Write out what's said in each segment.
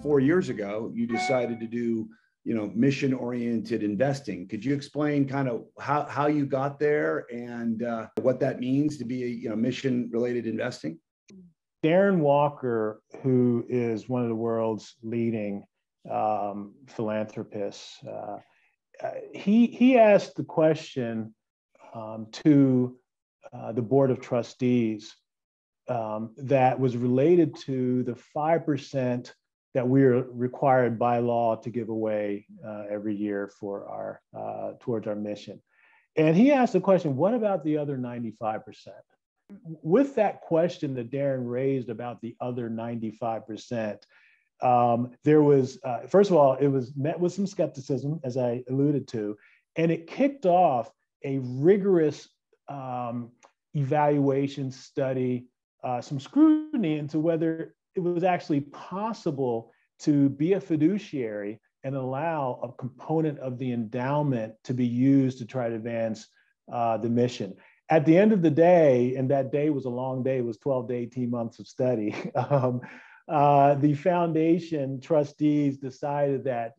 4 years ago, you decided to do, mission-oriented investing. Could you explain kind of how you got there and what that means to be a, mission-related investing? Darren Walker, who is one of the world's leading philanthropists, he asked the question to the board of trustees that was related to the 5% that we are required by law to give away every year for our towards our mission. And he asked the question, what about the other 95%? With that question that Darren raised about the other 95%, there was, first of all, it was met with some skepticism, as I alluded to, and it kicked off a rigorous evaluation study, some scrutiny into whether it was actually possible to be a fiduciary and allow a component of the endowment to be used to try to advance the mission. At the end of the day, and that day was a long day, it was 12 to 18 months of study, the foundation trustees decided that,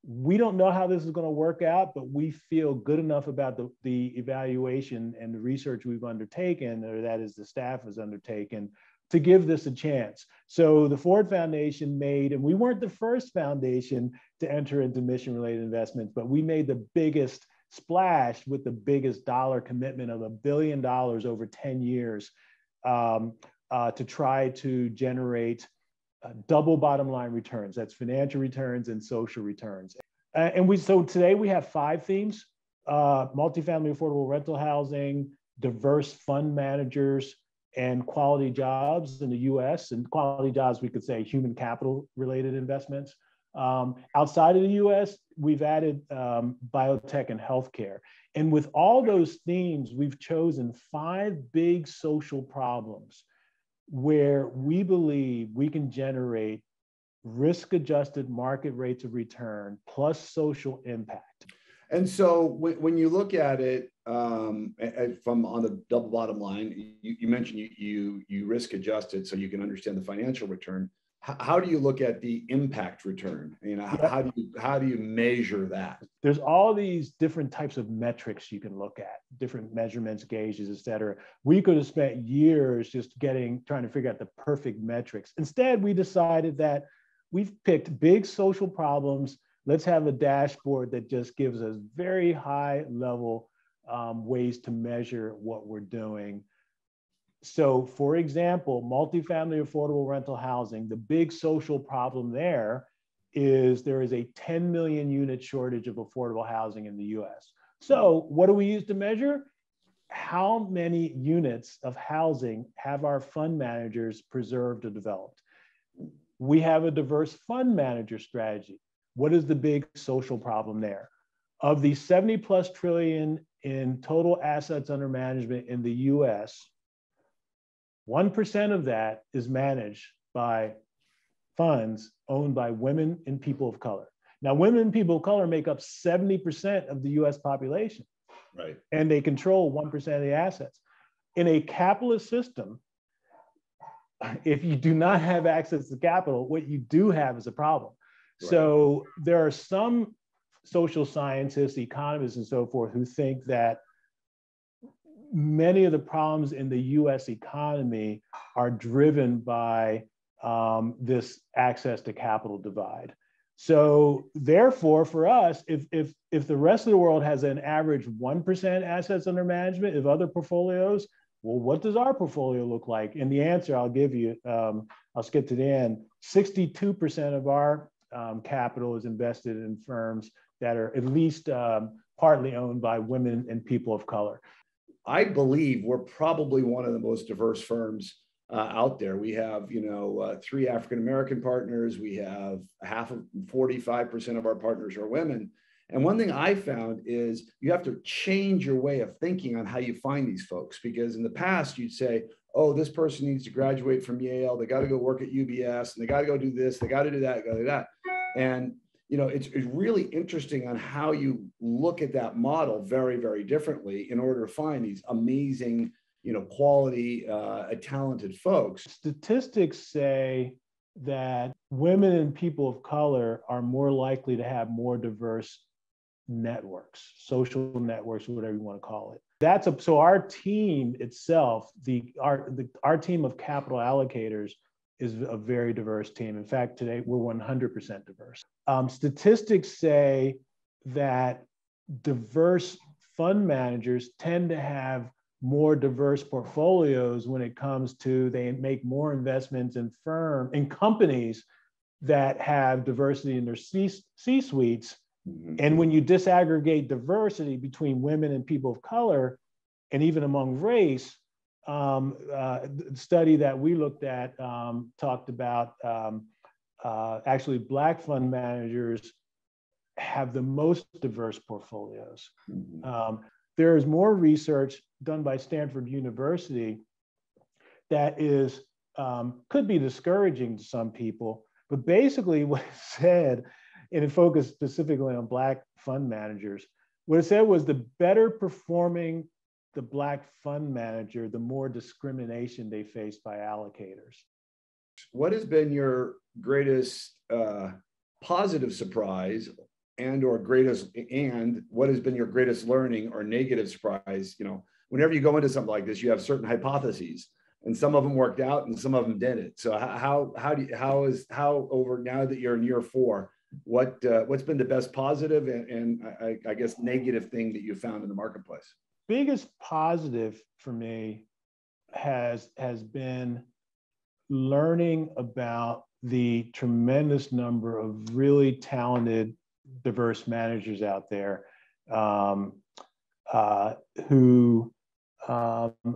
we don't know how this is going to work out, but we feel good enough about the evaluation and the research we've undertaken, or that is the staff has undertaken, to give this a chance. So the Ford Foundation made, and we weren't the first foundation to enter into mission-related investments, but we made the biggest splash with the biggest dollar commitment of $1 billion over 10 years to try to generate double bottom line returns. That's financial returns and social returns. So today we have 5 themes: multifamily affordable rental housing, diverse fund managers, and quality jobs in the US. And quality jobs, we could say human capital related investments. Outside of the US, we've added biotech and healthcare. And with all those themes, we've chosen 5 big social problems where we believe we can generate risk-adjusted market rates of return plus social impact. And so when you look at it from on the double bottom line, you mentioned you risk adjusted so you can understand the financial return. How do you look at the impact return? How do you measure that? There's all these different types of metrics you can look at, different measurements, gauges, et cetera. We could have spent years just trying to figure out the perfect metrics. Instead, we decided that we've picked big social problems. Let's have a dashboard that just gives us very high level ways to measure what we're doing. So for example, multifamily affordable rental housing, the big social problem there is a 10 million unit shortage of affordable housing in the US. So what do we use to measure? How many units of housing have our fund managers preserved or developed? We have a diverse fund manager strategy. What is the big social problem there? Of the 70 plus trillion in total assets under management in the US, 1% of that is managed by funds owned by women and people of color. Now, women and people of color make up 70% of the US population. Right. And they control 1% of the assets. In a capitalist system, if you do not have access to capital, what you do have is a problem. Right. So there are some social scientists, economists, and so forth who think that many of the problems in the US economy are driven by this access to capital divide. So therefore, for us, if the rest of the world has an average 1% assets under management of other portfolios, well, what does our portfolio look like? And the answer I'll give you, I'll skip to the end, 62% of our capital is invested in firms that are at least partly owned by women and people of color. I believe we're probably one of the most diverse firms out there. We have, 3 African-American partners. We have 45% of our partners are women. And one thing I found is you have to change your way of thinking on how you find these folks, because in the past you'd say, oh, this person needs to graduate from Yale. They got to go work at UBS and they got to go do this. They got to do that, got to do that. And it's really interesting on how you look at that model very, very differently in order to find these amazing, quality, talented folks. Statistics say that women and people of color are more likely to have more diverse networks, social networks, whatever you want to call it. So our team itself, our team of capital allocators is a very diverse team. In fact, today we're 100% diverse. Statistics say that diverse fund managers tend to have more diverse portfolios when it comes to they make more investments in companies that have diversity in their C-suites. Mm-hmm. And when you disaggregate diversity between women and people of color, and even among race, the study that we looked at talked about actually Black fund managers have the most diverse portfolios. Mm-hmm. There is more research done by Stanford University that is could be discouraging to some people, but basically what it said, and it focused specifically on Black fund managers, what it said was the better performing the Black fund manager, the more discrimination they face by allocators. What has been your greatest positive surprise and what has been your greatest learning or negative surprise? You know, whenever you go into something like this, you have certain hypotheses, and some of them worked out and some of them didn't. So how over now that you're in year 4, what's been the best positive and I guess negative thing that you found in the marketplace? Biggest positive for me has been learning about the tremendous number of really talented, diverse managers out there who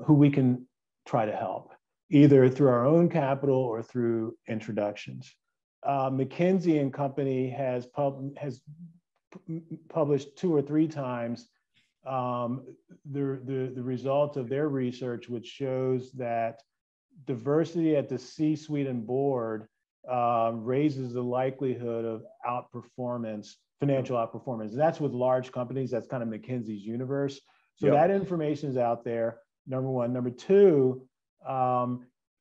we can try to help, either through our own capital or through introductions. McKinsey and Company has published 2 or 3 times the result of their research, which shows that diversity at the C-suite and board raises the likelihood of financial outperformance. And that's with large companies. That's kind of McKinsey's universe. So that information is out there, number one. Number two,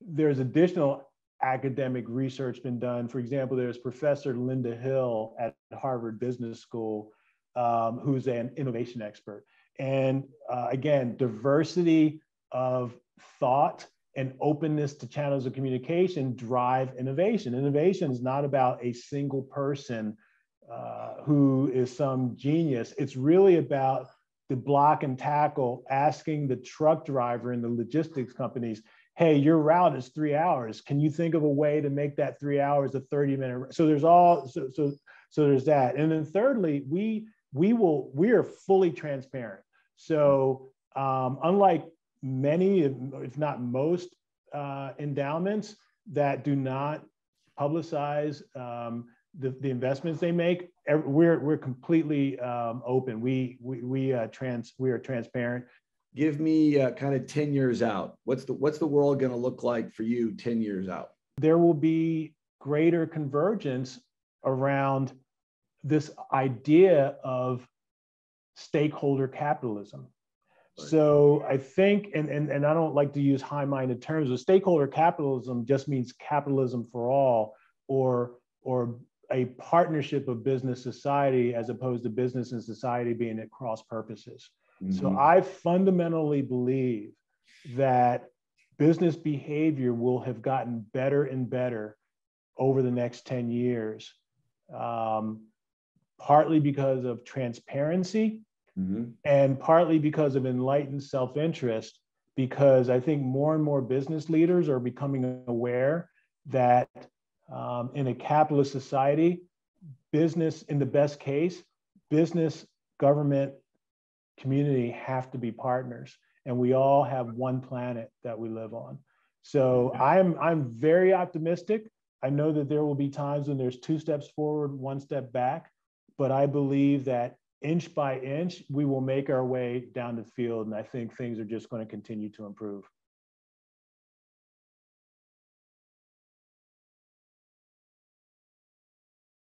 there's additional academic research been done. For example, there's Professor Linda Hill at Harvard Business School, who's an innovation expert. And again, diversity of thought and openness to channels of communication drive innovation. Innovation is not about a single person who is some genius. It's really about the block and tackle, asking the truck driver in the logistics companies, hey, your route is 3 hours. Can you think of a way to make that 3 hours a 30-minute? So there's that. And then thirdly, we are fully transparent. So unlike many, if not most, endowments that do not publicize the investments they make, we're completely open. We are transparent. Give me kind of 10 years out. What's the world going to look like for you 10 years out? There will be greater convergence around this idea of stakeholder capitalism. Right. So I think, and I don't like to use high-minded terms, but stakeholder capitalism just means capitalism for all, or a partnership of business society as opposed to business and society being at cross purposes. Mm-hmm. So I fundamentally believe that business behavior will have gotten better and better over the next 10 years, partly because of transparency, mm-hmm. and partly because of enlightened self-interest, because I think more and more business leaders are becoming aware that in a capitalist society, business, in the best case, business, government, community have to be partners, and we all have one planet that we live on. So I'm very optimistic. I know that there will be times when there's 2 steps forward, 1 step back, but I believe that inch by inch, we will make our way down the field, and I think things are just going to continue to improve.